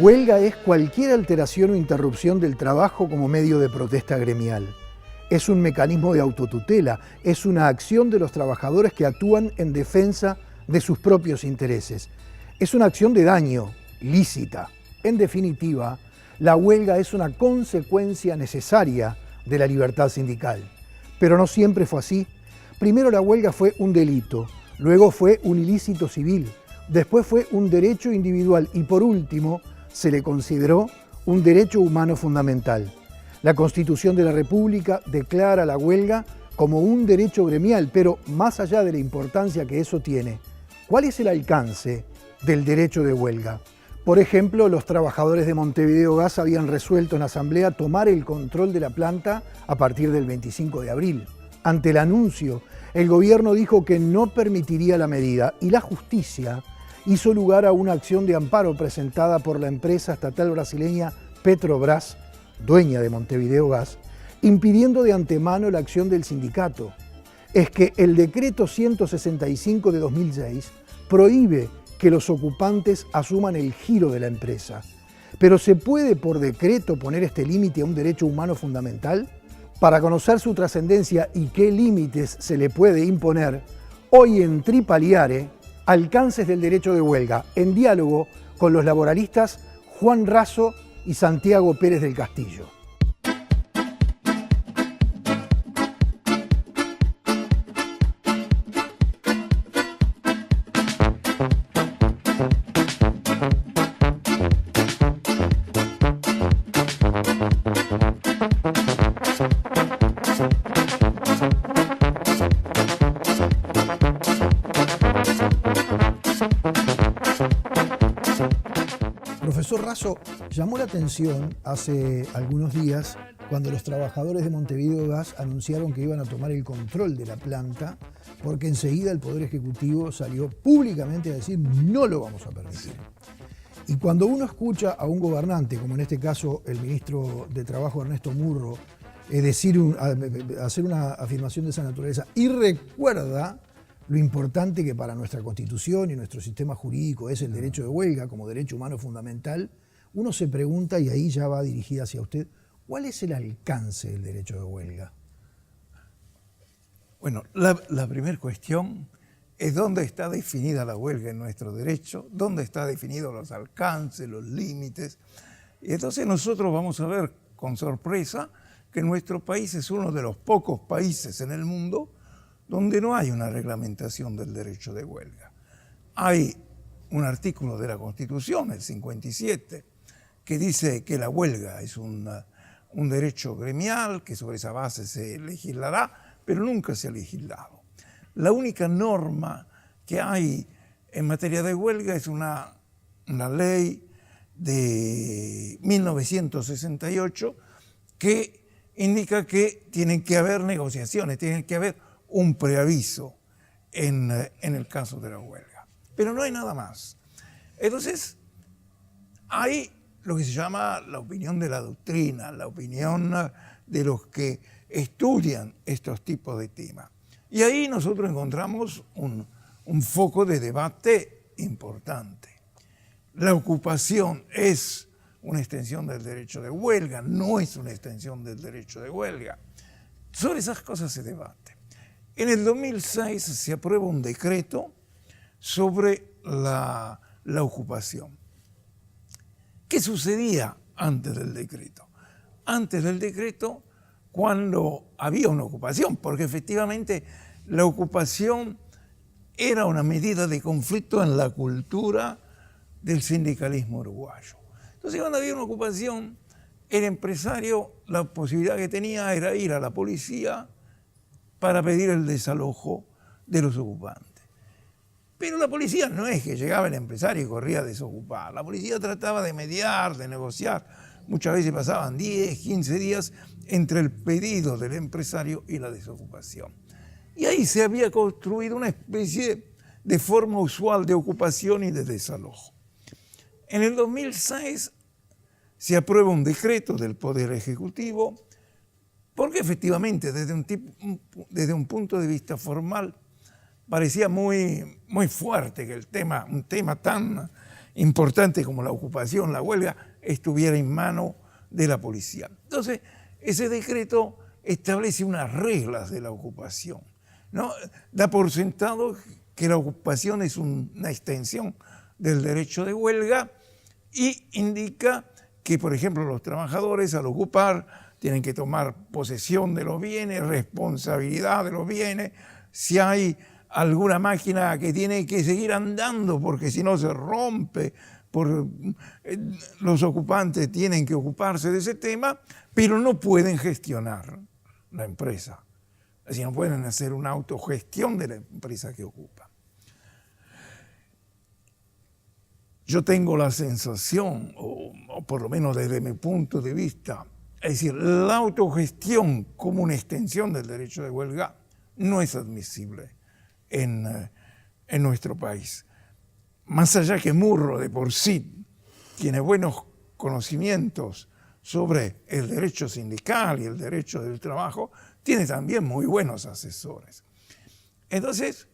Huelga es cualquier alteración o interrupción del trabajo como medio de protesta gremial. Es un mecanismo de autotutela, es una acción de los trabajadores que actúan en defensa de sus propios intereses. Es una acción de daño, lícita. En definitiva, la huelga es una consecuencia necesaria de la libertad sindical. Pero no siempre fue así. Primero la huelga fue un delito, luego fue un ilícito civil, después fue un derecho individual y por último se le consideró un derecho humano fundamental. La Constitución de la República declara la huelga como un derecho gremial, pero más allá de la importancia que eso tiene, ¿cuál es el alcance del derecho de huelga? Por ejemplo, los trabajadores de Montevideo Gas habían resuelto en la Asamblea tomar el control de la planta a partir del 25 de abril. Ante el anuncio, el gobierno dijo que no permitiría la medida y la justicia hizo lugar a una acción de amparo presentada por la empresa estatal brasileña Petrobras, dueña de Montevideo Gas, impidiendo de antemano la acción del sindicato. Es que el decreto 165 de 2006 prohíbe que los ocupantes asuman el giro de la empresa. Pero ¿se puede por decreto poner este límite a un derecho humano fundamental? Para conocer su trascendencia y qué límites se le puede imponer, hoy en Tripaliare, alcances del derecho de huelga, en diálogo con los laboralistas Juan Raso y Santiago Pérez del Castillo. Profesor Raso, llamó la atención hace algunos días cuando los trabajadores de Montevideo Gas anunciaron que iban a tomar el control de la planta, porque enseguida el Poder Ejecutivo salió públicamente a decir no lo vamos a permitir. Y cuando uno escucha a un gobernante, como en este caso el ministro de Trabajo Ernesto Murro, hacer una afirmación de esa naturaleza y recuerda lo importante que para nuestra Constitución y nuestro sistema jurídico es el derecho de huelga como derecho humano fundamental, uno se pregunta, y ahí ya va dirigida hacia usted, ¿cuál es el alcance del derecho de huelga? Bueno, la primera cuestión es dónde está definida la huelga en nuestro derecho, dónde están definidos los alcances, los límites. Y entonces nosotros vamos a ver con sorpresa que nuestro país es uno de los pocos países en el mundo donde no hay una reglamentación del derecho de huelga. Hay un artículo de la Constitución, el 57, que dice que la huelga es un derecho gremial, que sobre esa base se legislará, pero nunca se ha legislado. La única norma que hay en materia de huelga es una ley de 1968 que indica que tienen que haber negociaciones, tienen que haber un preaviso en el caso de la huelga. Pero no hay nada más. Entonces, hay lo que se llama la opinión de la doctrina, la opinión de los que estudian estos tipos de temas. Y ahí nosotros encontramos un foco de debate importante. La ocupación es una extensión del derecho de huelga, no es una extensión del derecho de huelga. Sobre esas cosas se debate. En el 2006 se aprueba un decreto sobre la ocupación. ¿Qué sucedía antes del decreto? Antes del decreto, cuando había una ocupación, porque efectivamente la ocupación era una medida de conflicto en la cultura del sindicalismo uruguayo. Entonces, cuando había una ocupación, el empresario, la posibilidad que tenía era ir a la policía para pedir el desalojo de los ocupantes. Pero la policía no es que llegaba el empresario y corría a desocupar. La policía trataba de mediar, de negociar. Muchas veces pasaban 10, 15 días entre el pedido del empresario y la desocupación. Y ahí se había construido una especie de forma usual de ocupación y de desalojo. En el 2006 se aprueba un decreto del Poder Ejecutivo porque efectivamente desde un punto de vista formal parecía muy fuerte que un tema tan importante como la ocupación, la huelga, estuviera en manos de la policía. Entonces, ese decreto establece unas reglas de la ocupación, ¿no? Da por sentado que la ocupación es una extensión del derecho de huelga y indica que, por ejemplo, los trabajadores al ocupar tienen que tomar posesión de los bienes, responsabilidad de los bienes. Si hay alguna máquina que tiene que seguir andando porque si no se rompe, los ocupantes tienen que ocuparse de ese tema, pero no pueden gestionar la empresa. Es decir, no pueden hacer una autogestión de la empresa que ocupa. Yo tengo la sensación, o por lo menos desde mi punto de vista, es decir, la autogestión como una extensión del derecho de huelga no es admisible en nuestro país. Más allá que Murro de por sí tiene buenos conocimientos sobre el derecho sindical y el derecho del trabajo, tiene también muy buenos asesores. Entonces,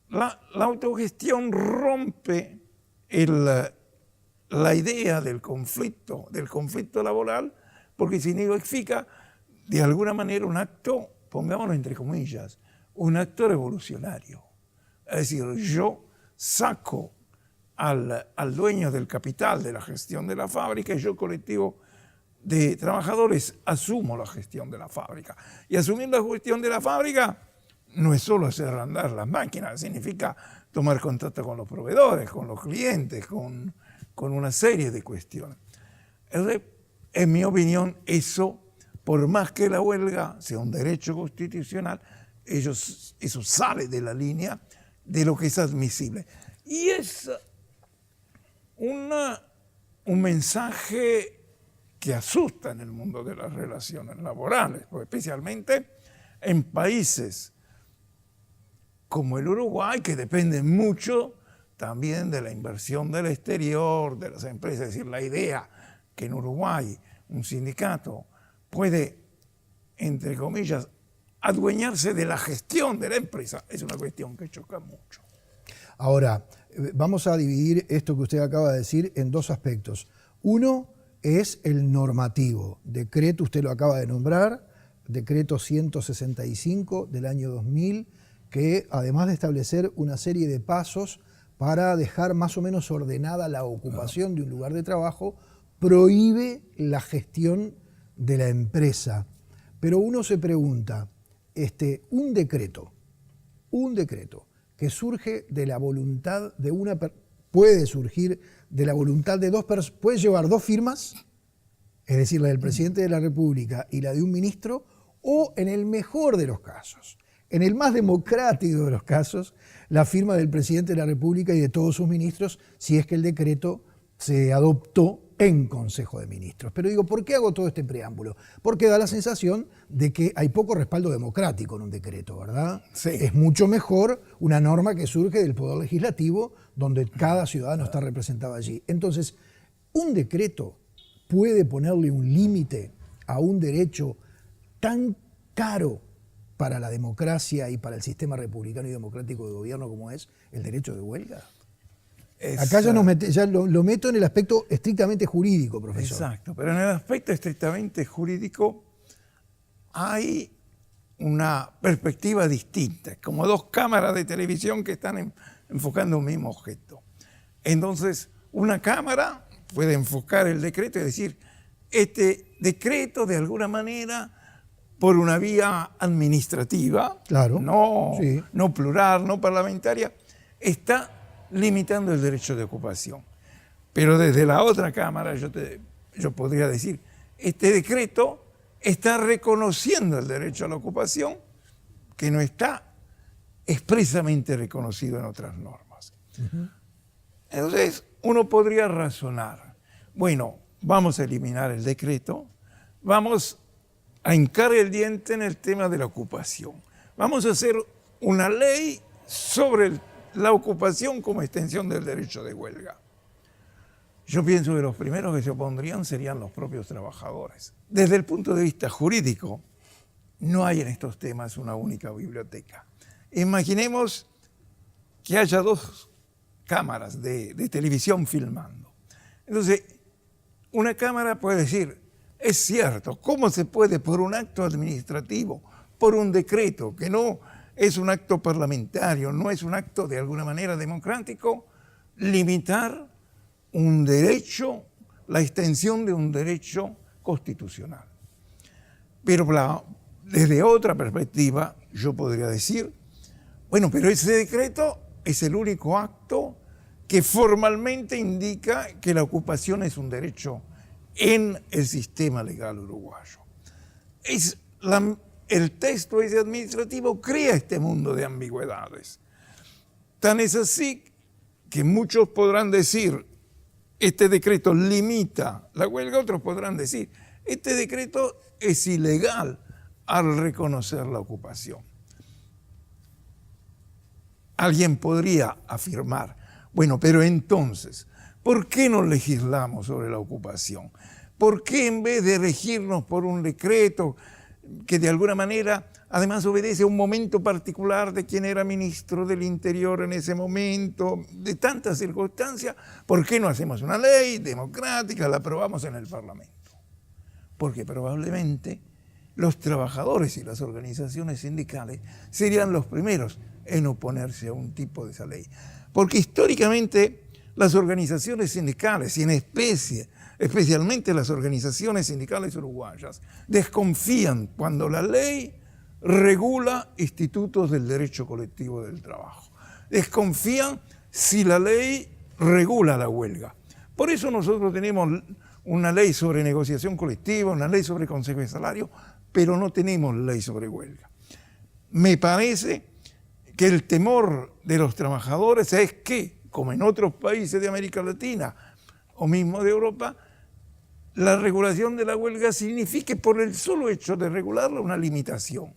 la autogestión rompe la idea del conflicto laboral, porque significa de alguna manera un acto, pongámoslo entre comillas, un acto revolucionario. Es decir, yo saco al dueño del capital de la gestión de la fábrica y yo, colectivo de trabajadores, asumo la gestión de la fábrica. Y asumir la gestión de la fábrica no es solo hacer andar las máquinas, significa tomar contacto con los proveedores, con los clientes, con una serie de cuestiones. Entonces, en mi opinión, eso, por más que la huelga sea un derecho constitucional, eso sale de la línea de lo que es admisible. Y es un mensaje que asusta en el mundo de las relaciones laborales, especialmente en países como el Uruguay, que dependen mucho también de la inversión del exterior, de las empresas. Es decir, la idea que en Uruguay un sindicato puede, entre comillas, adueñarse de la gestión de la empresa, es una cuestión que choca mucho. Ahora, vamos a dividir esto que usted acaba de decir en dos aspectos. Uno es el normativo. Decreto, usted lo acaba de nombrar, decreto 165 del año 2000, que además de establecer una serie de pasos para dejar más o menos ordenada la ocupación de un lugar de trabajo, prohíbe la gestión de la empresa. Pero uno se pregunta, un decreto que surge de la voluntad de una persona, puede surgir de la voluntad de dos personas, puede llevar dos firmas, es decir, la del presidente de la República y la de un ministro, o en el mejor de los casos, en el más democrático de los casos, la firma del presidente de la República y de todos sus ministros, si es que el decreto se adoptó en Consejo de Ministros. Pero digo, ¿por qué hago todo este preámbulo? Porque da la sensación de que hay poco respaldo democrático en un decreto, ¿verdad? Sí. Es mucho mejor una norma que surge del Poder Legislativo, donde cada ciudadano está representado allí. Entonces, un decreto puede ponerle un límite a un derecho tan caro para la democracia y para el sistema republicano y democrático de gobierno como es el derecho de huelga. Acá ya lo meto en el aspecto estrictamente jurídico, profesor. Exacto, pero en el aspecto estrictamente jurídico hay una perspectiva distinta, como dos cámaras de televisión que están enfocando un mismo objeto. Entonces, una cámara puede enfocar el decreto y decir, este decreto de alguna manera, por una vía administrativa, claro, no plural, no parlamentaria, está limitando el derecho de ocupación. Pero desde la otra cámara yo podría decir, este decreto está reconociendo el derecho a la ocupación que no está expresamente reconocido en otras normas. Uh-huh. Entonces, uno podría razonar, bueno, vamos a eliminar el decreto, vamos a hincar el diente en el tema de la ocupación, vamos a hacer una ley sobre la ocupación como extensión del derecho de huelga. Yo pienso que los primeros que se opondrían serían los propios trabajadores. Desde el punto de vista jurídico, no hay en estos temas una única biblioteca. Imaginemos que haya dos cámaras de televisión filmando. Entonces, una cámara puede decir, es cierto, ¿cómo se puede por un acto administrativo, por un decreto, que no es un acto parlamentario, no es un acto de alguna manera democrático, limitar un derecho, la extensión de un derecho constitucional? Pero desde otra perspectiva, yo podría decir, bueno, pero ese decreto es el único acto que formalmente indica que la ocupación es un derecho en el sistema legal uruguayo. El texto ese administrativo crea este mundo de ambigüedades. Tan es así que muchos podrán decir, este decreto limita la huelga, otros podrán decir, este decreto es ilegal al reconocer la ocupación. Alguien podría afirmar, bueno, pero entonces, ¿por qué no legislamos sobre la ocupación? ¿Por qué en vez de regirnos por un decreto que de alguna manera además obedece a un momento particular de quien era ministro del Interior en ese momento, de tantas circunstancias, ¿por qué no hacemos una ley democrática, la aprobamos en el Parlamento? Porque probablemente los trabajadores y las organizaciones sindicales serían los primeros en oponerse a un tipo de esa ley. Porque históricamente las organizaciones sindicales, y en especialmente las organizaciones sindicales uruguayas, desconfían cuando la ley regula institutos del derecho colectivo del trabajo. Desconfían si la ley regula la huelga. Por eso nosotros tenemos una ley sobre negociación colectiva, una ley sobre consejo de salario, pero no tenemos ley sobre huelga. Me parece que el temor de los trabajadores es que, como en otros países de América Latina o mismo de Europa, la regulación de la huelga signifique por el solo hecho de regularla una limitación.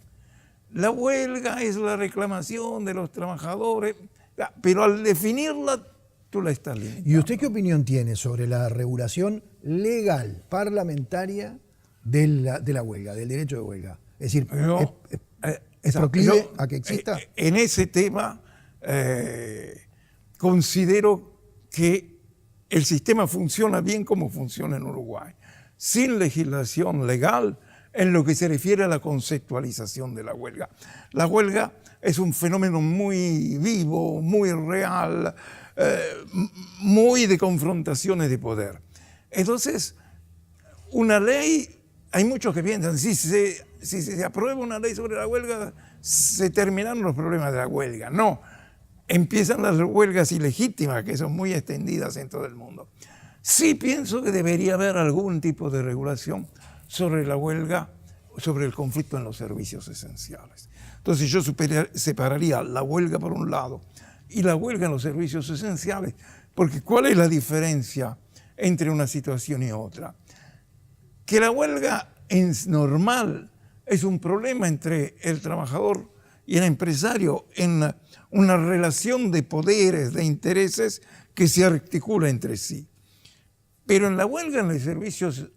La huelga es la reclamación de los trabajadores, pero al definirla tú la estás limitando. ¿Y usted qué opinión tiene sobre la regulación legal, parlamentaria de la huelga, del derecho de huelga? Es decir, ¿es proclive a que exista? En ese tema considero que el sistema funciona bien como funciona en Uruguay, sin legislación legal en lo que se refiere a la conceptualización de la huelga. La huelga es un fenómeno muy vivo, muy real, muy de confrontaciones de poder. Entonces, una ley, hay muchos que piensan, si se aprueba una ley sobre la huelga, se terminaron los problemas de la huelga. No, empiezan las huelgas ilegítimas, que son muy extendidas en todo el mundo. Sí pienso que debería haber algún tipo de regulación sobre la huelga, sobre el conflicto en los servicios esenciales. Entonces yo separaría la huelga por un lado y la huelga en los servicios esenciales, porque ¿cuál es la diferencia entre una situación y otra? Que la huelga es normal, es un problema entre el trabajador y el empresario en una relación de poderes, de intereses que se articula entre sí. Pero en la huelga en los servicios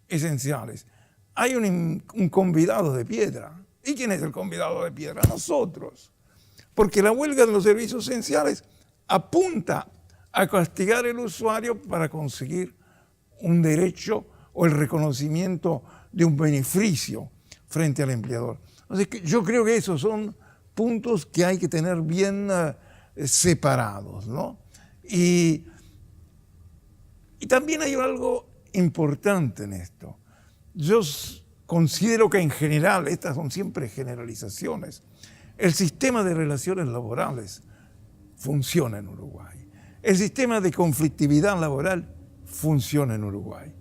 esenciales hay un convidado de piedra. ¿Y quién es el convidado de piedra? Nosotros. Porque la huelga en los servicios esenciales apunta a castigar al usuario para conseguir un derecho o el reconocimiento de un beneficio frente al empleador. Entonces, yo creo que esos son puntos que hay que tener bien separados, ¿no? Y también hay algo importante en esto. Yo considero que en general, estas son siempre generalizaciones, el sistema de relaciones laborales funciona en Uruguay. El sistema de conflictividad laboral funciona en Uruguay.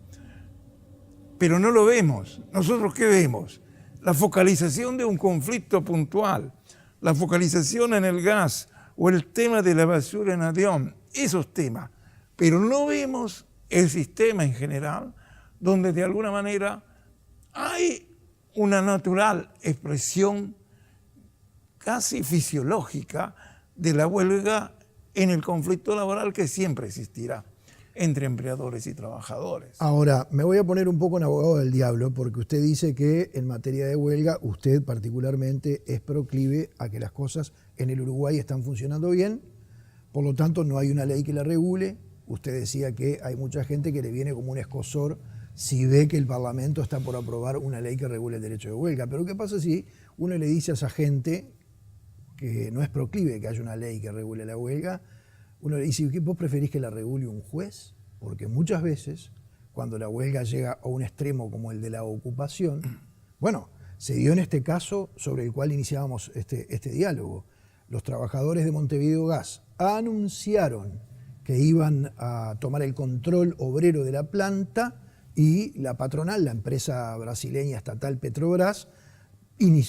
Pero no lo vemos. ¿Nosotros qué vemos? La focalización de un conflicto puntual, la focalización en el gas o el tema de la basura en Adión, esos temas. Pero no vemos el sistema en general, donde de alguna manera hay una natural expresión casi fisiológica de la huelga en el conflicto laboral que siempre existirá entre empleadores y trabajadores. Ahora, me voy a poner un poco en abogado del diablo, porque usted dice que en materia de huelga, usted particularmente es proclive a que las cosas en el Uruguay están funcionando bien, Por lo tanto, no hay una ley que la regule. Usted decía que hay mucha gente que le viene como un escozor si ve que el Parlamento está por aprobar una ley que regule el derecho de huelga. Pero ¿qué pasa si uno le dice a esa gente que no es proclive que haya una ley que regule la huelga? Uno le dice, ¿vos preferís que la regule un juez? Porque muchas veces, cuando la huelga llega a un extremo como el de la ocupación, bueno, se dio en este caso sobre el cual iniciábamos este diálogo. Los trabajadores de Montevideo Gas anunciaron que iban a tomar el control obrero de la planta y la patronal, la empresa brasileña estatal Petrobras,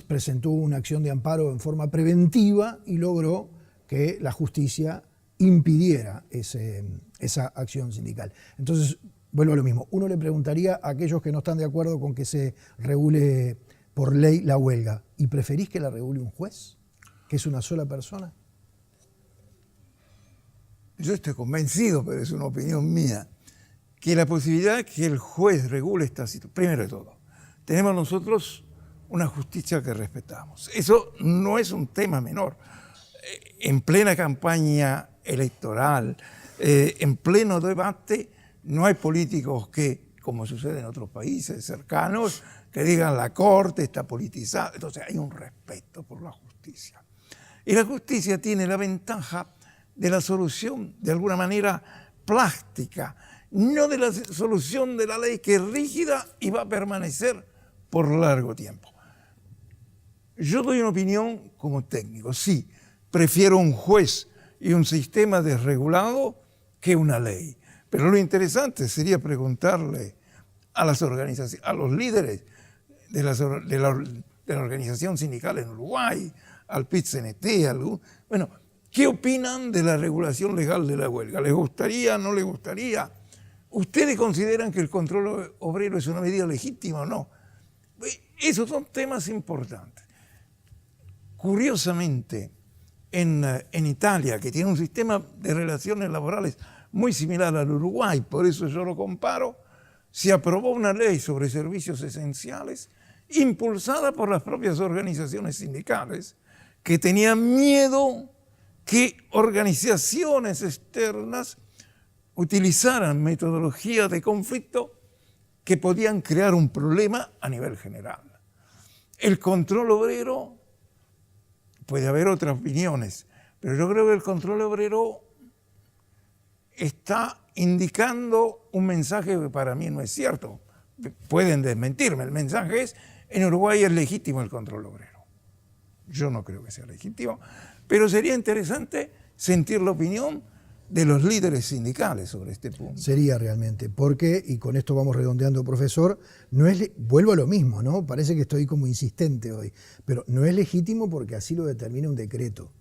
presentó una acción de amparo en forma preventiva y logró que la justicia impidiera esa acción sindical. Entonces, vuelvo a lo mismo. Uno le preguntaría a aquellos que no están de acuerdo con que se regule por ley la huelga, ¿y preferís que la regule un juez, que es una sola persona? Yo estoy convencido, pero es una opinión mía, que la posibilidad de que el juez regule esta situación, primero de todo, tenemos nosotros una justicia que respetamos. Eso no es un tema menor. En plena campaña electoral, en pleno debate, no hay políticos que, como sucede en otros países cercanos, que digan la Corte está politizada. Entonces hay un respeto por la justicia. Y la justicia tiene la ventaja de la solución, de alguna manera, plástica, no de la solución de la ley que es rígida y va a permanecer por largo tiempo. Yo doy una opinión como técnico. Sí, prefiero un juez y un sistema desregulado que una ley. Pero lo interesante sería preguntarle a las organizaciones, a los líderes de la organización sindical en Uruguay, al PIT-CNT, bueno, ¿qué opinan de la regulación legal de la huelga? ¿Les gustaría, no les gustaría? ¿Ustedes consideran que el control obrero es una medida legítima o no? Esos son temas importantes. Curiosamente, en Italia, que tiene un sistema de relaciones laborales muy similar al Uruguay, por eso yo lo comparo, se aprobó una ley sobre servicios esenciales impulsada por las propias organizaciones sindicales que tenían miedo que organizaciones externas utilizaran metodologías de conflicto que podían crear un problema a nivel general. El control obrero, puede haber otras opiniones, pero yo creo que el control obrero está indicando un mensaje que para mí no es cierto. Pueden desmentirme. El mensaje es, en Uruguay es legítimo el control obrero. Yo no creo que sea legítimo, pero sería interesante sentir la opinión de los líderes sindicales sobre este punto. Sería realmente, porque, y con esto vamos redondeando, profesor, vuelvo a lo mismo, ¿no? Parece que estoy como insistente hoy, pero no es legítimo porque así lo determina un decreto.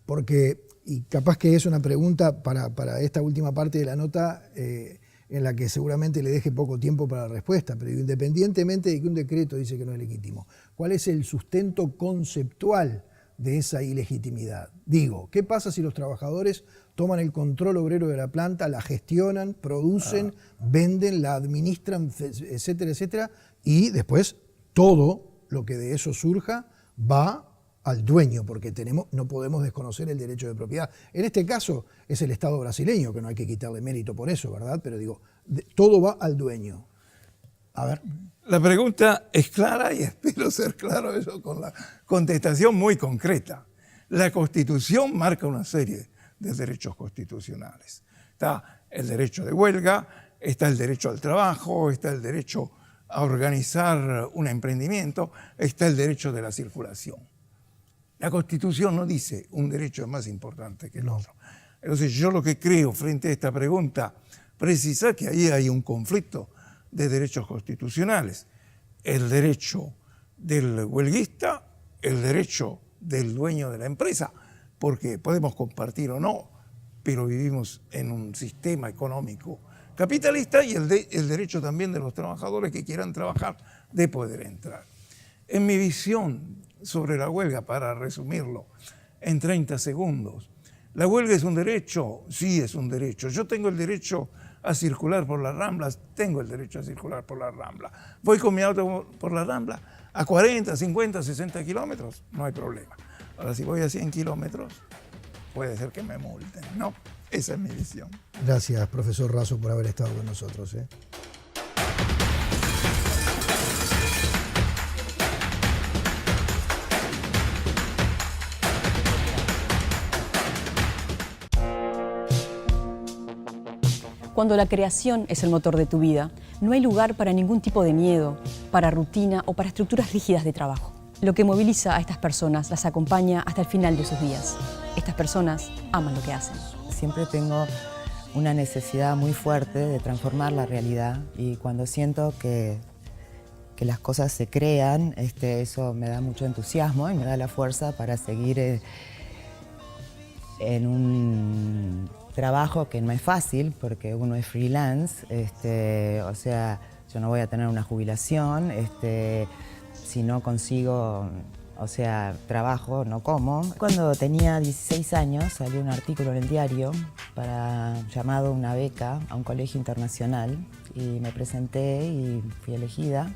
Porque, y capaz que es una pregunta para esta última parte de la nota, en la que seguramente le deje poco tiempo para la respuesta, pero independientemente de que un decreto dice que no es legítimo, ¿cuál es el sustento conceptual de esa ilegitimidad? Digo, ¿qué pasa si los trabajadores toman el control obrero de la planta, la gestionan, producen, venden, la administran, etcétera, etcétera, y después todo lo que de eso surja va al dueño, porque no podemos desconocer el derecho de propiedad. En este caso es el Estado brasileño, que no hay que quitarle mérito por eso, ¿verdad? Pero digo, todo va al dueño. A ver. La pregunta es clara y espero ser claro eso con la contestación muy concreta. La Constitución marca una serie de derechos constitucionales. Está el derecho de huelga, está el derecho al trabajo, está el derecho a organizar un emprendimiento, está el derecho de la circulación. La Constitución no dice un derecho es más importante que el otro. Entonces yo lo que creo frente a esta pregunta precisa que ahí hay un conflicto de derechos constitucionales. El derecho del huelguista, el derecho del dueño de la empresa, porque podemos compartir o no, pero vivimos en un sistema económico capitalista, y el derecho también de los trabajadores que quieran trabajar de poder entrar. En mi visión sobre la huelga, para resumirlo en 30 segundos, ¿la huelga es un derecho? Sí, es un derecho. Yo tengo el derecho a circular por las Ramblas, tengo el derecho a circular por las Ramblas. Voy con mi auto por la Rambla a 40, 50, 60 kilómetros, no hay problema. Ahora, si voy a 100 kilómetros, puede ser que me multen. No, esa es mi visión. Gracias, profesor Razo, por haber estado con nosotros. Cuando la creación es el motor de tu vida, no hay lugar para ningún tipo de miedo, para rutina o para estructuras rígidas de trabajo. Lo que moviliza a estas personas las acompaña hasta el final de sus días. Estas personas aman lo que hacen. Siempre tengo una necesidad muy fuerte de transformar la realidad y cuando siento que las cosas se crean, eso me da mucho entusiasmo y me da la fuerza para seguir en un trabajo que no es fácil porque uno es freelance, o sea, yo no voy a tener una jubilación, si no consigo, o sea, trabajo, no como. Cuando tenía 16 años salió un artículo en el diario llamado Una beca a un colegio internacional y me presenté y fui elegida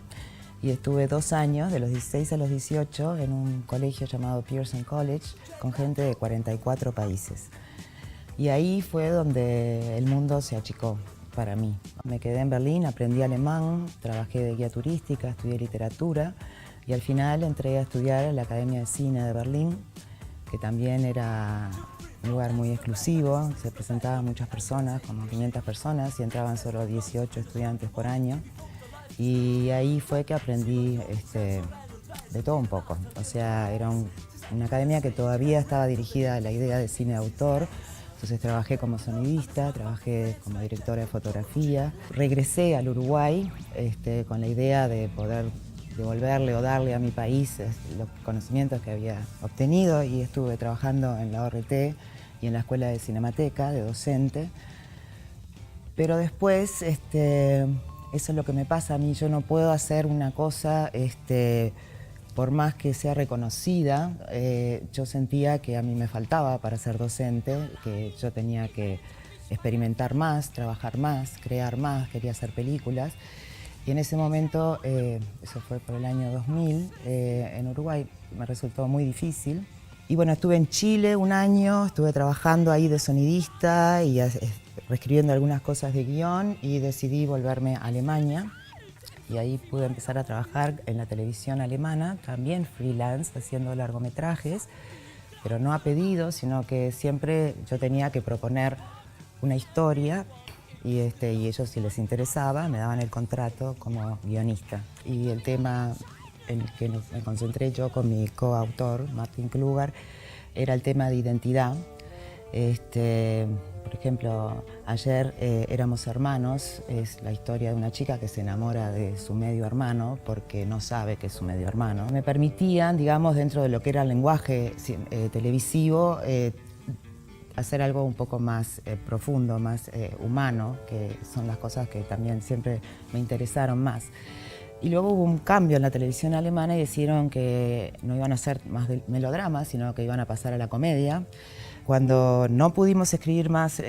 y estuve 2 años, de los 16 a los 18, en un colegio llamado Pearson College con gente de 44 países. Y ahí fue donde el mundo se achicó para mí. Me quedé en Berlín, aprendí alemán, trabajé de guía turística, estudié literatura y al final entré a estudiar en la Academia de Cine de Berlín, que también era un lugar muy exclusivo, se presentaban muchas personas, como 500 personas, y entraban solo 18 estudiantes por año. Y ahí fue que aprendí de todo un poco. O sea, era una academia que todavía estaba dirigida a la idea de cine de autor. Entonces trabajé como sonidista, trabajé como directora de fotografía. Regresé al Uruguay con la idea de poder devolverle o darle a mi país los conocimientos que había obtenido y estuve trabajando en la ORT y en la Escuela de Cinemateca de docente. Pero después, eso es lo que me pasa a mí, yo no puedo hacer una cosa por más que sea reconocida, yo sentía que a mí me faltaba para ser docente, que yo tenía que experimentar más, trabajar más, crear más, quería hacer películas. Y en ese momento, eso fue por el año 2000, en Uruguay me resultó muy difícil. Y bueno, estuve en Chile 1 año, estuve trabajando ahí de sonidista y reescribiendo algunas cosas de guión y decidí volverme a Alemania. Y ahí pude empezar a trabajar en la televisión alemana, también freelance, haciendo largometrajes, pero no a pedido, sino que siempre yo tenía que proponer una historia y ellos, si les interesaba, me daban el contrato como guionista. Y el tema en el que me concentré yo con mi coautor, Martin Kluger, era el tema de identidad. Por ejemplo, ayer Éramos hermanos, es la historia de una chica que se enamora de su medio hermano porque no sabe que es su medio hermano. Me permitían, digamos, dentro de lo que era el lenguaje televisivo, hacer algo un poco más profundo, más humano, que son las cosas que también siempre me interesaron más. Y luego hubo un cambio en la televisión alemana y decidieron que no iban a hacer más melodramas, sino que iban a pasar a la comedia. Cuando no pudimos escribir más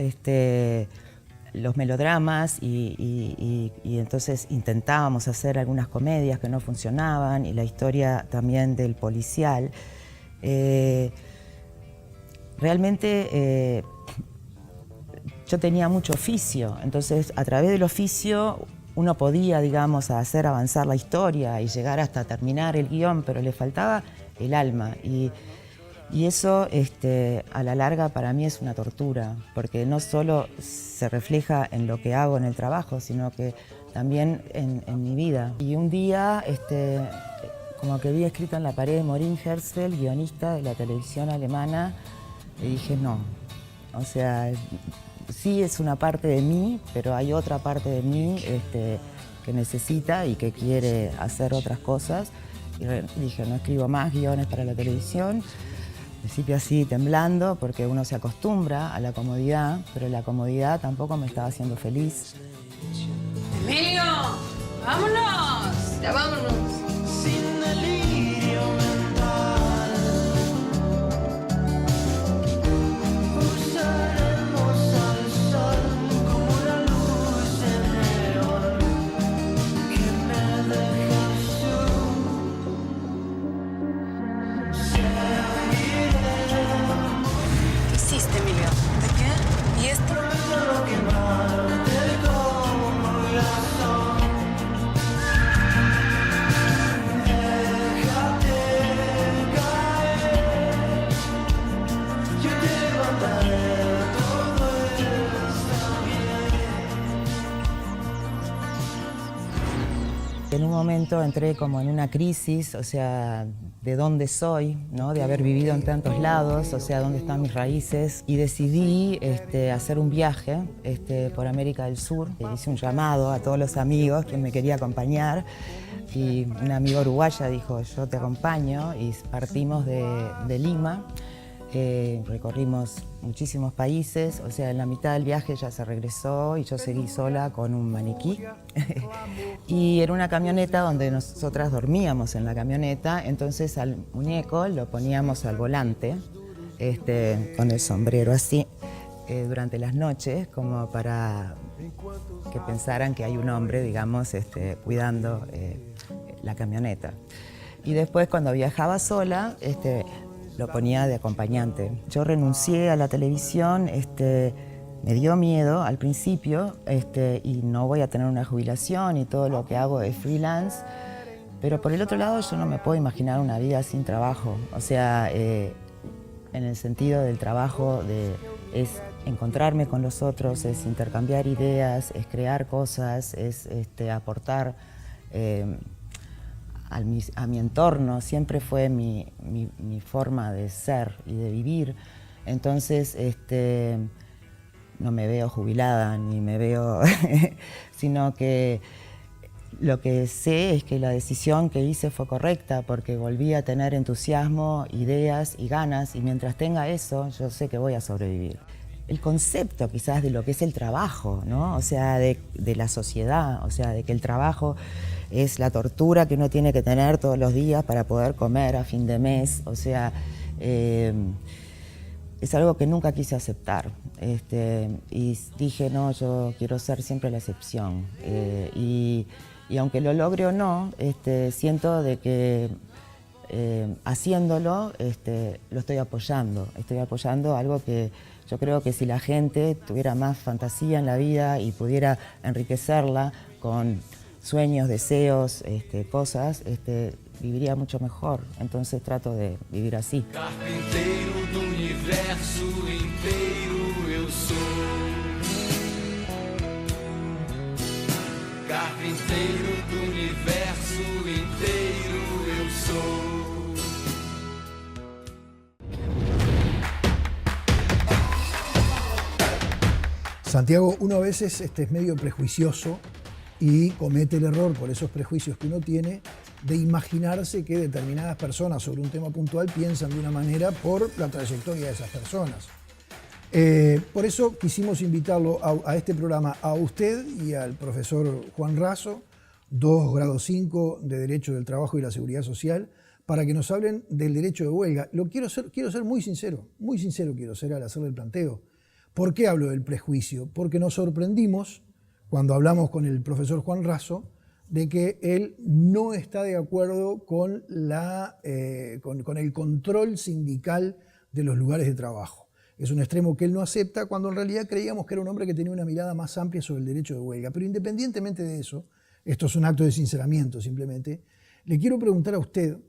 los melodramas y entonces intentábamos hacer algunas comedias que no funcionaban y la historia también del policial, realmente yo tenía mucho oficio, entonces a través del oficio uno podía, digamos, hacer avanzar la historia y llegar hasta terminar el guión, pero le faltaba el alma. Y eso, a la larga, para mí es una tortura, porque no solo se refleja en lo que hago en el trabajo, sino que también en mi vida. Y un día, como que vi escrito en la pared de Maureen Herzl, guionista de la televisión alemana, y dije no. O sea, sí es una parte de mí, pero hay otra parte de mí que necesita y que quiere hacer otras cosas. Y dije, no escribo más guiones para la televisión. Al principio así temblando porque uno se acostumbra a la comodidad, pero la comodidad tampoco me estaba haciendo feliz. ¡Emilio! ¡Vámonos! ¡Ya vámonos! Sin delirio mental, usaremos al sol como la luz de neón que me dejas tú. En un momento entré como en una crisis, o sea, de dónde soy, ¿no? De haber vivido en tantos lados, o sea, dónde están mis raíces. Y decidí hacer un viaje por América del Sur. Hice un llamado a todos los amigos que me quería acompañar. Y una amiga uruguaya dijo, yo te acompaño, y partimos de Lima. Recorrimos muchísimos países, o sea, en la mitad del viaje ella se regresó y yo seguí sola con un maniquí. Y era una camioneta donde nosotras dormíamos en la camioneta, entonces al muñeco lo poníamos al volante, con el sombrero así, durante las noches, como para que pensaran que hay un hombre, digamos, cuidando la camioneta. Y después, cuando viajaba sola, lo ponía de acompañante. Yo renuncié a la televisión, me dio miedo al principio, y no voy a tener una jubilación y todo lo que hago es freelance, pero por el otro lado yo no me puedo imaginar una vida sin trabajo. O sea, en el sentido del trabajo es encontrarme con los otros, es intercambiar ideas, es crear cosas, es aportar a mi entorno. Siempre fue mi forma de ser y de vivir. Entonces, no me veo jubilada, ni me veo, sino que lo que sé es que la decisión que hice fue correcta, porque volví a tener entusiasmo, ideas y ganas, y mientras tenga eso, yo sé que voy a sobrevivir. El concepto quizás de lo que es el trabajo, ¿no? O sea, de la sociedad, o sea, de que el trabajo es la tortura que uno tiene que tener todos los días para poder comer a fin de mes, o sea, es algo que nunca quise aceptar. Y dije, no, yo quiero ser siempre la excepción. Y aunque lo logre o no, siento de que haciéndolo, lo estoy apoyando algo que yo creo que si la gente tuviera más fantasía en la vida y pudiera enriquecerla con sueños, deseos, cosas, viviría mucho mejor. Entonces trato de vivir así. Carpinteiro do universo inteiro eu sou. Carpinteiro do universo inteiro eu sou. Santiago, uno a veces es medio prejuicioso y comete el error, por esos prejuicios que uno tiene, de imaginarse que determinadas personas sobre un tema puntual piensan de una manera por la trayectoria de esas personas. Por eso quisimos invitarlo a este programa, a usted y al profesor Juan Raso, 2 grado 5 de Derecho del Trabajo y la Seguridad Social, para que nos hablen del derecho de huelga. Quiero ser muy sincero quiero ser al hacerle el planteo. ¿Por qué hablo del prejuicio? Porque nos sorprendimos cuando hablamos con el profesor Juan Raso de que él no está de acuerdo con el control sindical de los lugares de trabajo. Es un extremo que él no acepta, cuando en realidad creíamos que era un hombre que tenía una mirada más amplia sobre el derecho de huelga. Pero independientemente de eso, esto es un acto de sinceramiento simplemente, le quiero preguntar a usted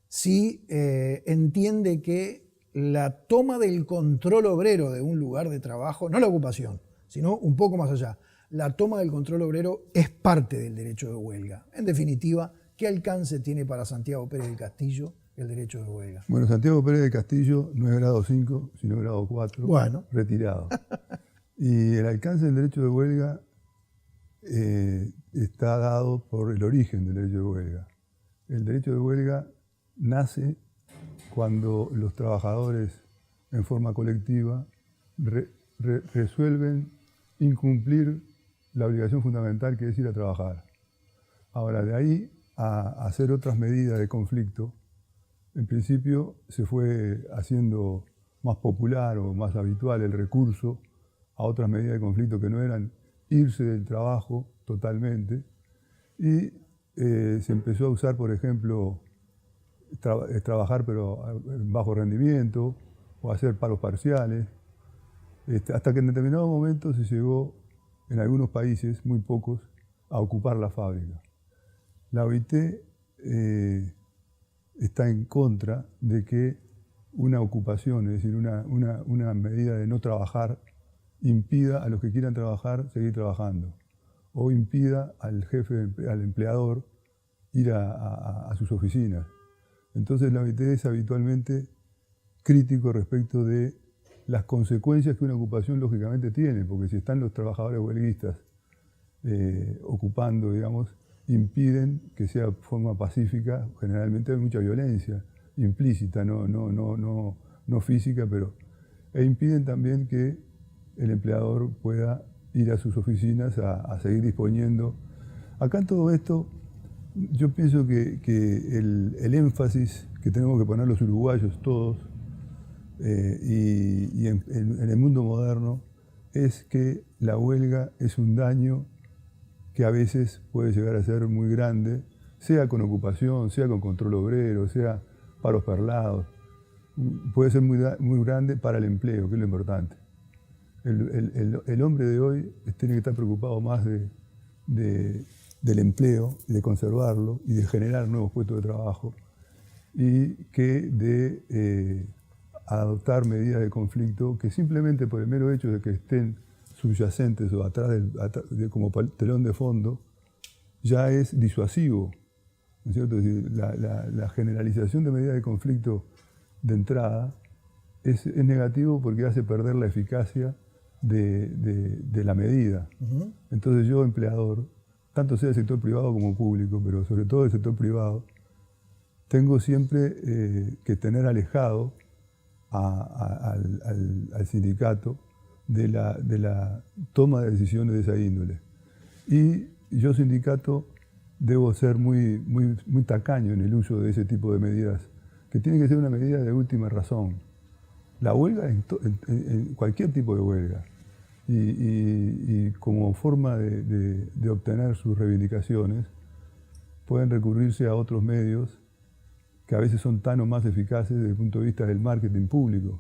si entiende que la toma del control obrero de un lugar de trabajo, no la ocupación, sino un poco más allá, la toma del control obrero es parte del derecho de huelga. En definitiva, ¿qué alcance tiene para Santiago Pérez del Castillo el derecho de huelga? Bueno, Santiago Pérez del Castillo no es grado 5, sino grado 4, bueno, retirado. Y el alcance del derecho de huelga está dado por el origen del derecho de huelga. El derecho de huelga nace cuando los trabajadores en forma colectiva resuelven incumplir la obligación fundamental, que es ir a trabajar. Ahora, de ahí a hacer otras medidas de conflicto, en principio se fue haciendo más popular o más habitual el recurso a otras medidas de conflicto que no eran irse del trabajo totalmente, y se empezó a usar, por ejemplo, trabajar pero en bajo rendimiento o hacer paros parciales, hasta que en determinado momento se llegó, en algunos países, muy pocos, a ocupar la fábrica. La OIT está en contra de que una ocupación, es decir, una medida de no trabajar, impida a los que quieran trabajar seguir trabajando, o impida al jefe, al empleador, ir a sus oficinas. Entonces la OIT es habitualmente crítico respecto de las consecuencias que una ocupación lógicamente tiene, porque si están los trabajadores huelguistas ocupando, digamos, impiden que sea de forma pacífica. Generalmente hay mucha violencia implícita, no física, pero impiden también que el empleador pueda ir a sus oficinas a seguir disponiendo. Acá en todo esto, yo pienso que el énfasis que tenemos que poner los uruguayos todos y en el mundo moderno es que la huelga es un daño que a veces puede llegar a ser muy grande, sea con ocupación, sea con control obrero, sea paros perlados. Puede ser muy grande para el empleo, que es lo importante. El hombre de hoy tiene que estar preocupado más del empleo, y de conservarlo y de generar nuevos puestos de trabajo, y que de adoptar medidas de conflicto que simplemente por el mero hecho de que estén subyacentes o atrás como telón de fondo, ya es disuasivo, ¿no es cierto? Es decir, la generalización de medidas de conflicto de entrada es negativo porque hace perder la eficacia de la medida. Uh-huh. Entonces yo, empleador, tanto sea del sector privado como público, pero sobre todo del sector privado, tengo siempre que tener alejado al sindicato de la toma de decisiones de esa índole. Y yo, sindicato, debo ser muy tacaño en el uso de ese tipo de medidas, que tiene que ser una medida de última razón. La huelga en cualquier tipo de huelga, y como forma de obtener sus reivindicaciones, pueden recurrirse a otros medios que a veces son tan o más eficaces desde el punto de vista del marketing público,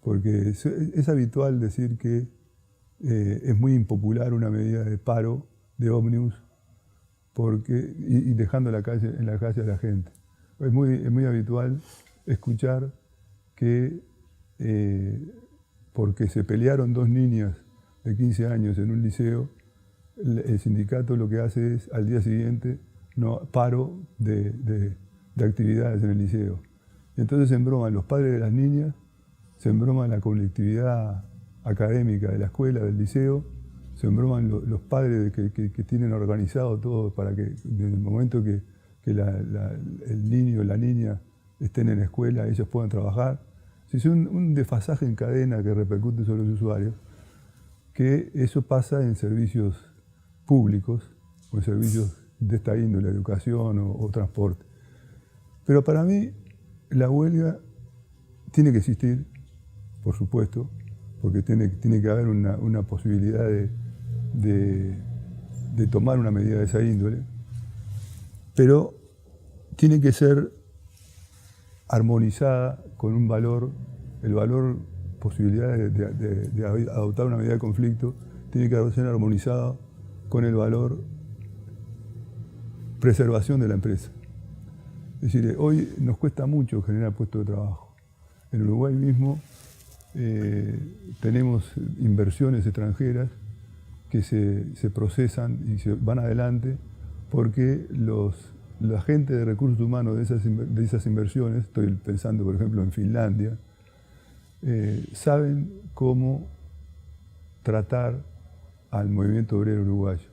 porque es habitual decir que es muy impopular una medida de paro de ómnibus y dejando en la calle a la gente. Es muy habitual escuchar que porque se pelearon dos niñas de 15 años en un liceo, el sindicato lo que hace es al día siguiente paro de actividades en el liceo. Y entonces se embroman los padres de las niñas, se embroman la colectividad académica de la escuela, del liceo, se embroman los padres que tienen organizado todo para que desde el momento que el niño o la niña estén en la escuela, ellos puedan trabajar. Si es un desfasaje en cadena que repercute sobre los usuarios, que eso pasa en servicios públicos o en servicios de esta índole, educación o transporte. Pero para mí la huelga tiene que existir, por supuesto, porque tiene que haber una posibilidad de tomar una medida de esa índole, pero tiene que ser armonizada con un valor, el valor, posibilidad de adoptar una medida de conflicto, tiene que ser armonizado con el valor preservación de la empresa. Es decir, hoy nos cuesta mucho generar puestos de trabajo. En Uruguay mismo tenemos inversiones extranjeras que se procesan y se van adelante porque la gente de recursos humanos de esas inversiones, estoy pensando por ejemplo en Finlandia, saben cómo tratar al movimiento obrero uruguayo.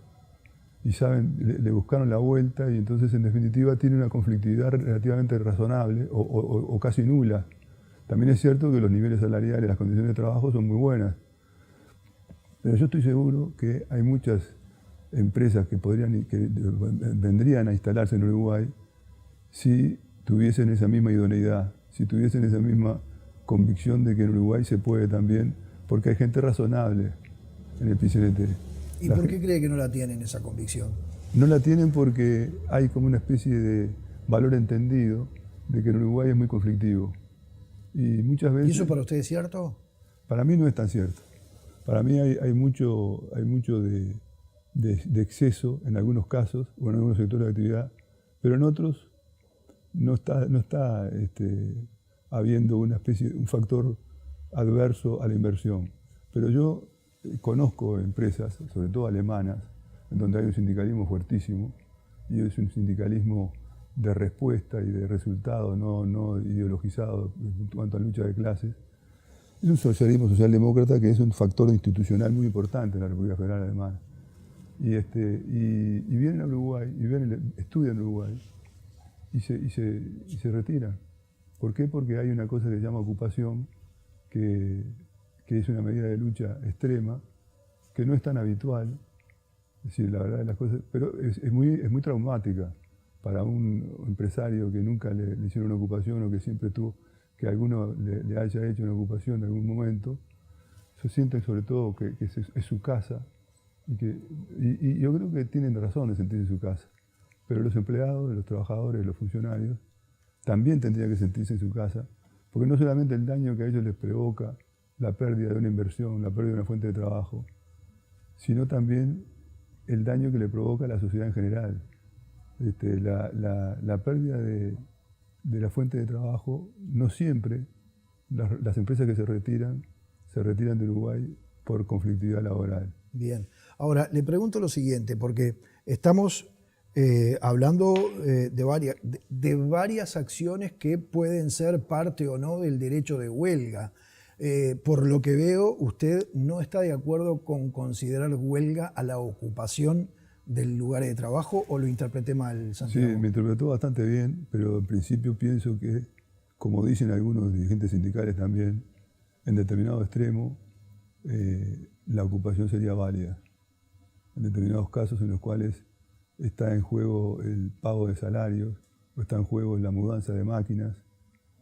Y saben, le buscaron la vuelta y entonces en definitiva tiene una conflictividad relativamente razonable o casi nula. También es cierto que los niveles salariales, las condiciones de trabajo son muy buenas. Pero yo estoy seguro que hay muchas empresas que vendrían a instalarse en Uruguay si tuviesen esa misma idoneidad, si tuviesen esa misma convicción de que en Uruguay se puede también, porque hay gente razonable en el PCNT. ¿Y por qué cree que no la tienen esa convicción? No la tienen porque hay como una especie de valor entendido de que en Uruguay es muy conflictivo. Y muchas veces... ¿Y eso para usted es cierto? Para mí no es tan cierto. Para mí hay mucho de exceso en algunos casos o en algunos sectores de actividad, pero en otros no está habiendo una especie, un factor adverso a la inversión. Pero yo conozco empresas, sobre todo alemanas, en donde hay un sindicalismo fuertísimo, y es un sindicalismo de respuesta y de resultado, no ideologizado en cuanto a lucha de clases. Es un socialismo socialdemócrata que es un factor institucional muy importante en la República Federal Alemana. Y vienen a Uruguay, estudian en Uruguay, y se retiran. ¿Por qué? Porque hay una cosa que se llama ocupación, que es una medida de lucha extrema, que no es tan habitual, es decir, la verdad de las cosas, pero es muy traumática para un empresario que nunca le hicieron una ocupación o que siempre tuvo, que alguno le haya hecho una ocupación en algún momento. Se sienten sobre todo que es su casa, y yo creo que tienen razón de sentirse en su casa, pero los empleados, los trabajadores, los funcionarios, también tendrían que sentirse en su casa, porque no solamente el daño que a ellos les provoca la pérdida de una inversión, la pérdida de una fuente de trabajo, sino también el daño que le provoca a la sociedad en general. La pérdida de la fuente de trabajo, no siempre las empresas que se retiran de Uruguay por conflictividad laboral. Bien. Ahora, le pregunto lo siguiente, porque estamos hablando de varias acciones que pueden ser parte o no del derecho de huelga. Por lo que veo, usted no está de acuerdo con considerar huelga a la ocupación del lugar de trabajo, ¿o lo interpreté mal, Santiago? Sí, me interpretó bastante bien, pero en principio pienso que, como dicen algunos dirigentes sindicales también, en determinado extremo, la ocupación sería válida. En determinados casos en los cuales está en juego el pago de salarios, o está en juego la mudanza de máquinas,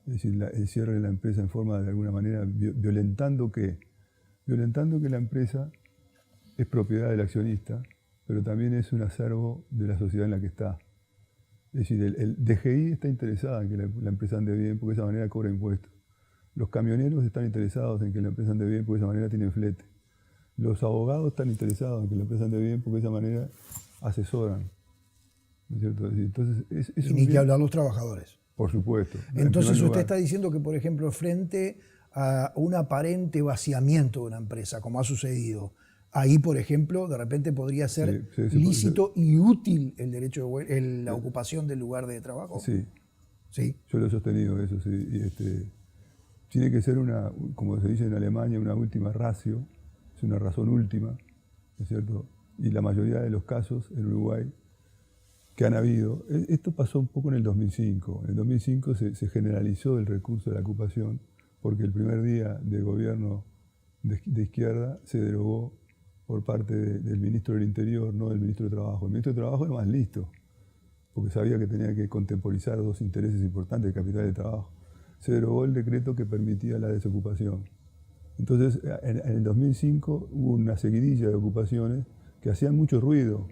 es decir, el cierre de la empresa en forma de alguna manera violentando que la empresa es propiedad del accionista, pero también es un acervo de la sociedad en la que está. Es decir, el DGI está interesado en que la empresa ande bien porque de esa manera cobra impuestos. Los camioneros están interesados en que la empresa ande bien porque de esa manera tienen flete. Los abogados están interesados en que la empresa ande bien porque de esa manera asesoran. ¿No es cierto? Es decir, entonces, Y ni que hablar los trabajadores. Por supuesto. Entonces usted está diciendo que, por ejemplo, frente a un aparente vaciamiento de una empresa, como ha sucedido, ahí, por ejemplo, de repente podría ser lícito y útil el derecho de la ocupación del lugar de trabajo. Sí. Sí. Yo lo he sostenido eso, sí. Y tiene que ser como se dice en Alemania, una última ratio, es una razón última, ¿no es cierto? Y la mayoría de los casos en Uruguay que han habido, esto pasó un poco en el 2005. En el 2005 se generalizó el recurso de la ocupación porque el primer día de gobierno de izquierda se derogó por parte del ministro del Interior, no del ministro de Trabajo. El ministro de Trabajo era más listo, porque sabía que tenía que contemporizar dos intereses importantes, el capital y el trabajo. Se derogó el decreto que permitía la desocupación. Entonces, en el 2005 hubo una seguidilla de ocupaciones que hacían mucho ruido,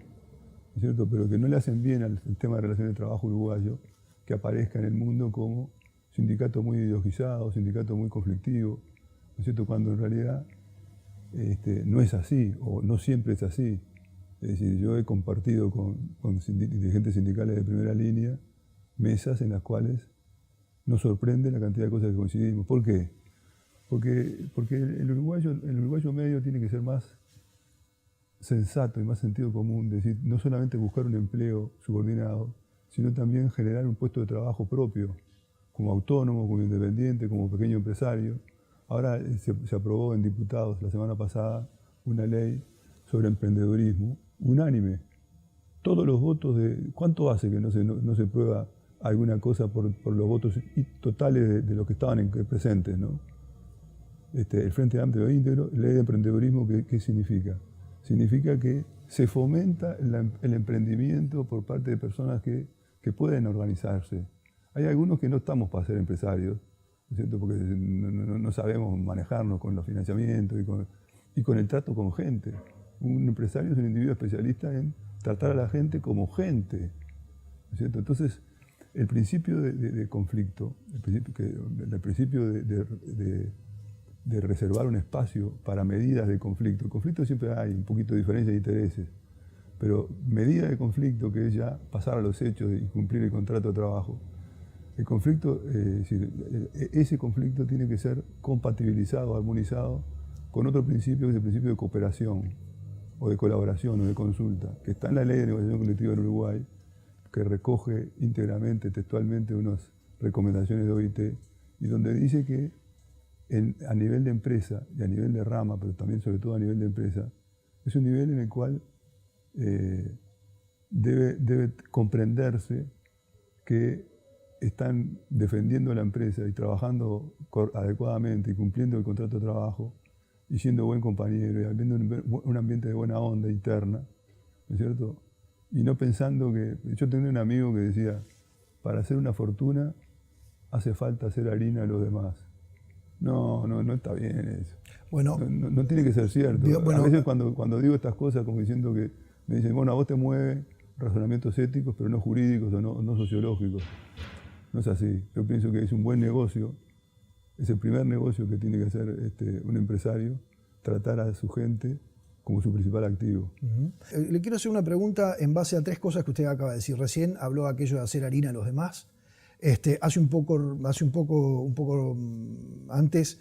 ¿no es cierto?, pero que no le hacen bien al sistema de relaciones de trabajo uruguayo, que aparezca en el mundo como sindicato muy ideologizado, sindicato muy conflictivo, ¿no es cierto?, cuando en realidad no es así, o no siempre es así. Es decir, yo he compartido con dirigentes sindicales de primera línea mesas en las cuales nos sorprende la cantidad de cosas que coincidimos. ¿Por qué? Porque el uruguayo medio tiene que ser más sensato y más sentido común, es decir, no solamente buscar un empleo subordinado, sino también generar un puesto de trabajo propio, como autónomo, como independiente, como pequeño empresario. Ahora se aprobó en diputados la semana pasada una ley sobre emprendedurismo, unánime. Todos los votos ¿cuánto hace que no se prueba alguna cosa por los votos totales de los que estaban presentes, ¿no? El Frente Amplio Íntegro, ley de emprendedurismo, ¿qué significa? Significa que se fomenta el emprendimiento por parte de personas que pueden organizarse. Hay algunos que no estamos para ser empresarios, ¿no es cierto?, porque no sabemos manejarnos con los financiamientos y con el trato con gente. Un empresario es un individuo especialista en tratar a la gente como gente, ¿no es cierto? Entonces, el principio de conflicto, el principio de reservar un espacio para medidas de conflicto. El conflicto siempre hay un poquito de diferencia de intereses, pero medida de conflicto, que es ya pasar a los hechos y cumplir el contrato de trabajo, El conflicto, es decir, ese conflicto tiene que ser compatibilizado, armonizado con otro principio, que es el principio de cooperación, o de colaboración, o de consulta, que está en la Ley de Negociación Colectiva en Uruguay, que recoge íntegramente, textualmente, unas recomendaciones de OIT, y donde dice que a nivel de empresa y a nivel de rama, pero también sobre todo a nivel de empresa, es un nivel en el cual debe comprenderse que están defendiendo la empresa y trabajando adecuadamente y cumpliendo el contrato de trabajo y siendo buen compañero y habiendo un ambiente de buena onda interna, ¿no es cierto? Y no pensando que... Yo tenía un amigo que decía, para hacer una fortuna hace falta hacer harina a los demás. No está bien eso. Bueno, no tiene que ser cierto. Bueno, a veces cuando digo estas cosas, como diciendo que me dicen, bueno, a vos te mueve razonamientos éticos, pero no jurídicos o no sociológicos. No es así. Yo pienso que es un buen negocio, es el primer negocio que tiene que hacer un empresario, tratar a su gente como su principal activo. Le quiero hacer una pregunta en base a 3 cosas que usted acaba de decir. Recién habló aquello de hacer harina a los demás. Hace un poco antes,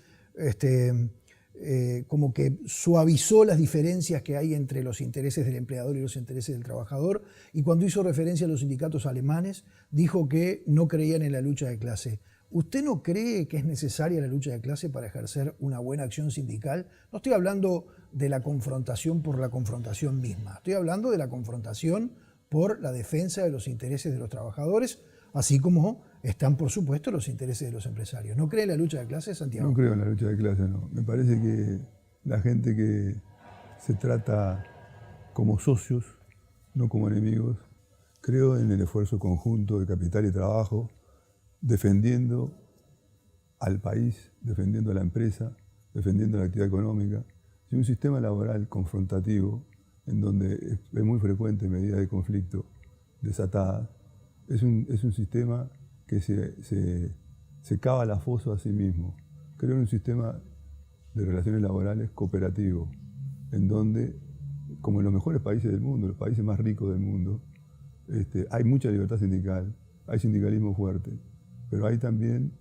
como que suavizó las diferencias que hay entre los intereses del empleador y los intereses del trabajador, y cuando hizo referencia a los sindicatos alemanes, dijo que no creían en la lucha de clase. ¿Usted no cree que es necesaria la lucha de clase para ejercer una buena acción sindical? No estoy hablando de la confrontación por la confrontación misma, estoy hablando de la confrontación por la defensa de los intereses de los trabajadores, así como están, por supuesto, los intereses de los empresarios. ¿No cree en la lucha de clases, Santiago? No creo en la lucha de clases, no. Me parece que la gente que se trata como socios, no como enemigos, creo en el esfuerzo conjunto de capital y trabajo, defendiendo al país, defendiendo a la empresa, defendiendo la actividad económica. Y un sistema laboral confrontativo, en donde es muy frecuente medidas de conflicto desatadas, es un sistema que se cava la fosa a sí mismo. Creo en un sistema de relaciones laborales cooperativo, en donde, como en los mejores países del mundo, los países más ricos del mundo, hay mucha libertad sindical, hay sindicalismo fuerte, pero hay también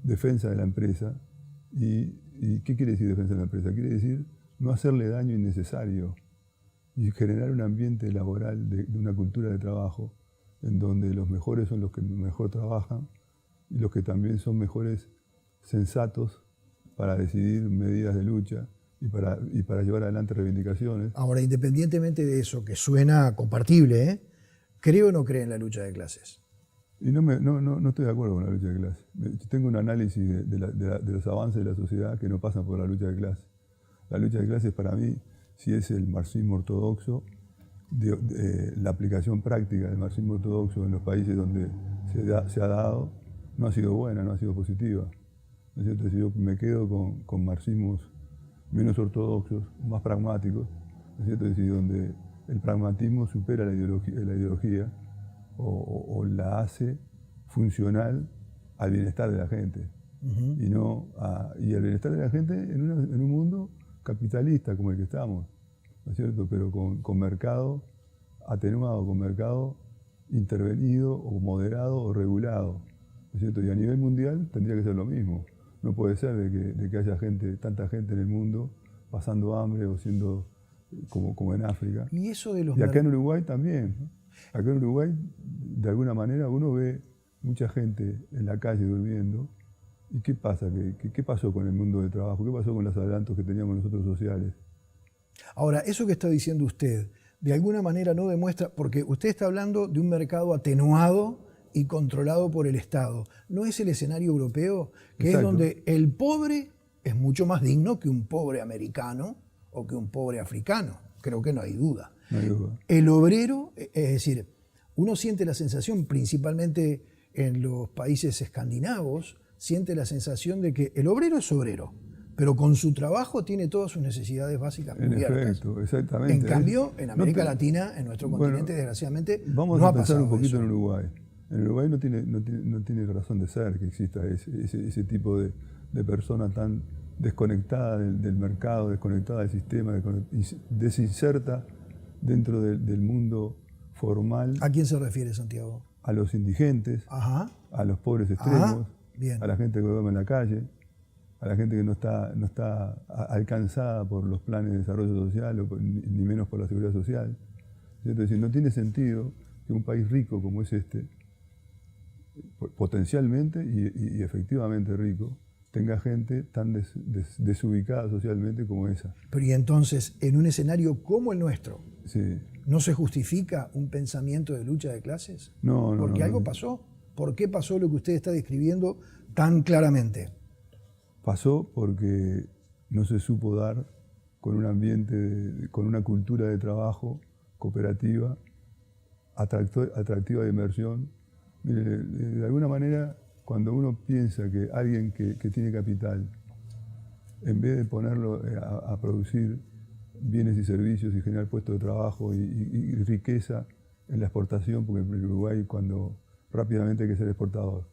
defensa de la empresa. ¿Y qué quiere decir defensa de la empresa? Quiere decir no hacerle daño innecesario y generar un ambiente laboral de una cultura de trabajo en donde los mejores son los que mejor trabajan y los que también son mejores sensatos para decidir medidas de lucha y para llevar adelante reivindicaciones. Ahora, independientemente de eso, que suena compartible, ¿cree o no cree en la lucha de clases? Y no estoy de acuerdo con la lucha de clases. Yo tengo un análisis de los avances de la sociedad que no pasan por la lucha de clases. La lucha de clases para mí, si es el marxismo ortodoxo, la aplicación práctica del marxismo ortodoxo en los países donde se ha dado, no ha sido buena, no ha sido positiva. ¿No es cierto? Si yo me quedo con marxismos menos ortodoxos, más pragmáticos, ¿no es cierto? Es decir, donde el pragmatismo supera la ideología o la hace funcional al bienestar de la gente. Y al bienestar de la gente en un mundo capitalista como el que estamos, ¿no es cierto? Pero con mercado atenuado, con mercado intervenido o moderado o regulado, ¿no es cierto? Y a nivel mundial tendría que ser lo mismo. No puede ser de que haya tanta gente en el mundo pasando hambre o siendo como en África. Y acá en Uruguay también. Acá en Uruguay, de alguna manera, uno ve mucha gente en la calle durmiendo. ¿Y qué pasa? ¿Qué pasó con el mundo del trabajo? ¿Qué pasó con los adelantos que teníamos nosotros sociales? Ahora, eso que está diciendo usted, de alguna manera no demuestra, porque usted está hablando de un mercado atenuado y controlado por el Estado. ¿No es el escenario europeo, que Exacto. es donde el pobre es mucho más digno que un pobre americano o que un pobre africano? Creo que no hay duda. No hay duda. El obrero, es decir, uno siente la sensación, principalmente en los países escandinavos, siente la sensación de que el obrero es obrero, pero con su trabajo tiene todas sus necesidades básicas cubiertas. En efecto, exactamente. En cambio, en América Latina, en nuestro continente, desgraciadamente, vamos no a ha pensar pasado un poquito eso. en Uruguay. En Uruguay no tiene razón de ser que exista ese tipo de persona tan desconectada del mercado, desconectada del sistema, desinserta dentro del mundo formal. ¿A quién se refiere, Santiago? a los indigentes, Ajá. a los pobres extremos, bien. a la gente que duerme en la calle, a la gente que no está alcanzada por los planes de desarrollo social, ni menos por la seguridad social. Es decir, no tiene sentido que un país rico como es este, potencialmente y efectivamente rico, tenga gente tan desubicada socialmente como esa. Pero y entonces, en un escenario como el nuestro, Sí. ¿no se justifica un pensamiento de lucha de clases? No, no, Porque no, algo no. pasó. ¿Por qué pasó lo que usted está describiendo tan claramente? Pasó porque no se supo dar con un ambiente, con una cultura de trabajo cooperativa, atractiva de inversión. Mire, de alguna manera, cuando uno piensa que alguien que tiene capital, en vez de ponerlo a producir bienes y servicios y generar puestos de trabajo y riqueza en la exportación, porque en Uruguay rápidamente hay que ser exportador.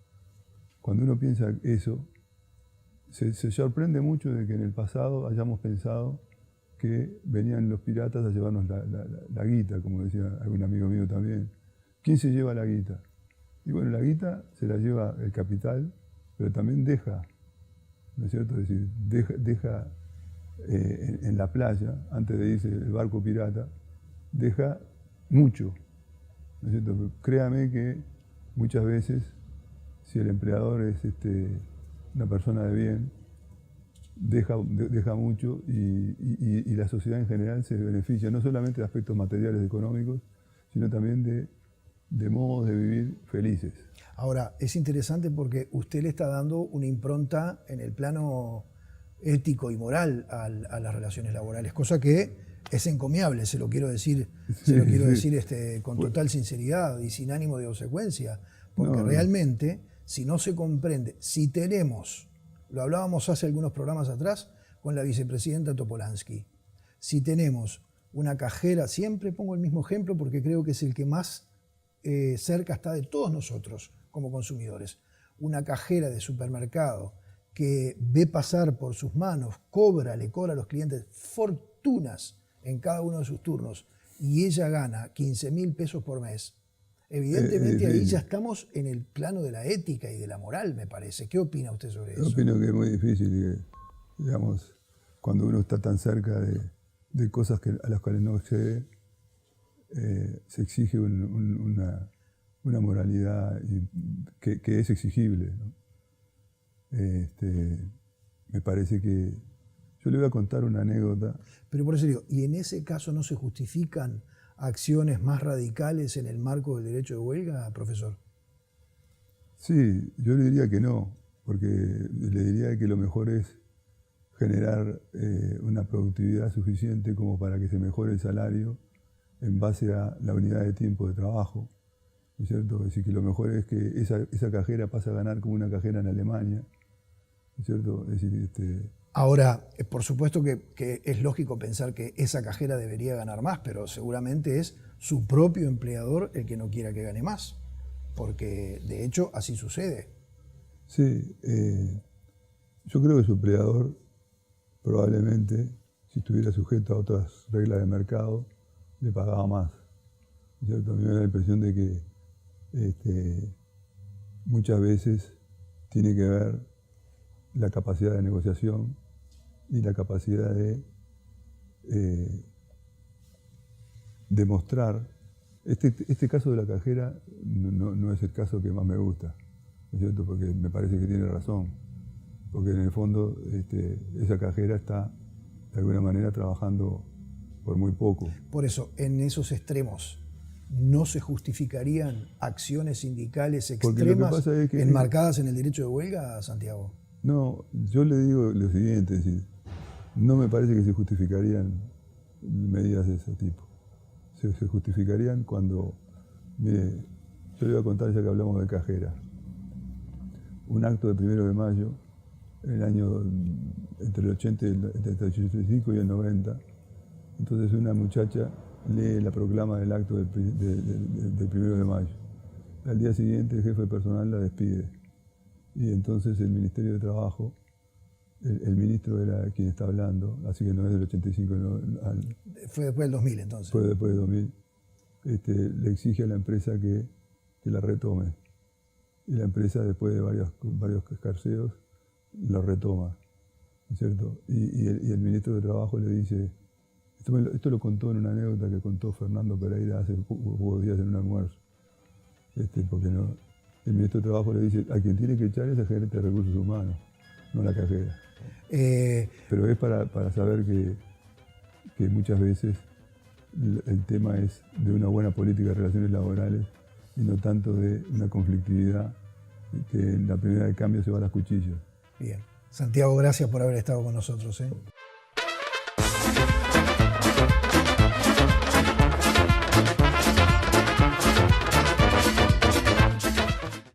Cuando uno piensa eso, se sorprende mucho de que en el pasado hayamos pensado que venían los piratas a llevarnos la guita, como decía algún amigo mío también. ¿Quién se lleva la guita? Y bueno, la guita se la lleva el capital, pero también deja, ¿no es cierto? Es decir, deja en la playa, antes de irse el barco pirata, deja mucho, ¿no es cierto? Créame que muchas veces, si el empleador es una persona de bien, deja mucho y la sociedad en general se beneficia, no solamente de aspectos materiales económicos, sino también de modos de vivir felices. Ahora, es interesante porque usted le está dando una impronta en el plano ético y moral a las relaciones laborales, cosa que es encomiable, se lo quiero decir, con total sinceridad y sin ánimo de obsecuencia, porque realmente, si no se comprende, si tenemos, lo hablábamos hace algunos programas atrás con la vicepresidenta Topolansky, si tenemos una cajera, siempre pongo el mismo ejemplo porque creo que es el que más cerca está de todos nosotros como consumidores, una cajera de supermercado que ve pasar por sus manos, le cobra a los clientes fortunas en cada uno de sus turnos y ella gana 15.000 pesos por mes. Evidentemente ahí ya estamos en el plano de la ética y de la moral, me parece. ¿Qué opina usted sobre eso? Yo opino que es muy difícil, digamos, cuando uno está tan cerca de cosas a las cuales no accede, se exige una moralidad que es exigible, ¿no? Me parece que... Yo le voy a contar una anécdota. Pero por eso digo, ¿y en ese caso no se justifican acciones más radicales en el marco del derecho de huelga, profesor? Sí, yo le diría que no, porque le diría que lo mejor es generar una productividad suficiente como para que se mejore el salario en base a la unidad de tiempo de trabajo, ¿no es cierto? Es decir, que lo mejor es que esa cajera pase a ganar como una cajera en Alemania, ¿no es cierto? Es decir, Ahora, por supuesto que es lógico pensar que esa cajera debería ganar más, pero seguramente es su propio empleador el que no quiera que gane más, porque de hecho así sucede. Sí, yo creo que su empleador probablemente, si estuviera sujeto a otras reglas de mercado, le pagaba más, ¿no es cierto? A mí me da la impresión de que muchas veces tiene que ver la capacidad de negociación y la capacidad de demostrar. Este caso de la cajera no es el caso que más me gusta, ¿no es cierto? Porque me parece que tiene razón, porque en el fondo esa cajera está de alguna manera trabajando por muy poco. Por eso, en esos extremos, ¿no se justificarían acciones sindicales extremas enmarcadas en el derecho de huelga, Santiago? No, yo le digo lo siguiente, es decir, no me parece que se justificarían medidas de ese tipo. Se justificarían cuando, mire, yo le voy a contar ya que hablamos de cajera. Un acto de 1 de mayo, en el año entre el 85 y el 90, entonces una muchacha lee la proclama del acto del 1 de mayo. Al día siguiente el jefe de personal la despide. Y entonces el Ministerio de Trabajo, el ministro era quien está hablando, así que no es del 85. Fue después del 2000 entonces. Fue después del 2000. Le exige a la empresa que que la retome. Y la empresa, después de varios escarceos, lo retoma, ¿no es cierto? Y el ministro de Trabajo le dice, esto lo contó en una anécdota que contó Fernando Pereira hace pocos días en un almuerzo, porque no, el ministro de Trabajo le dice, a quien tiene que echar es el gerente de recursos humanos, no la cajera. Pero es para saber que muchas veces el tema es de una buena política de relaciones laborales y no tanto de una conflictividad que en la primera de cambio se va a las cuchillas. Bien. Santiago, gracias por haber estado con nosotros.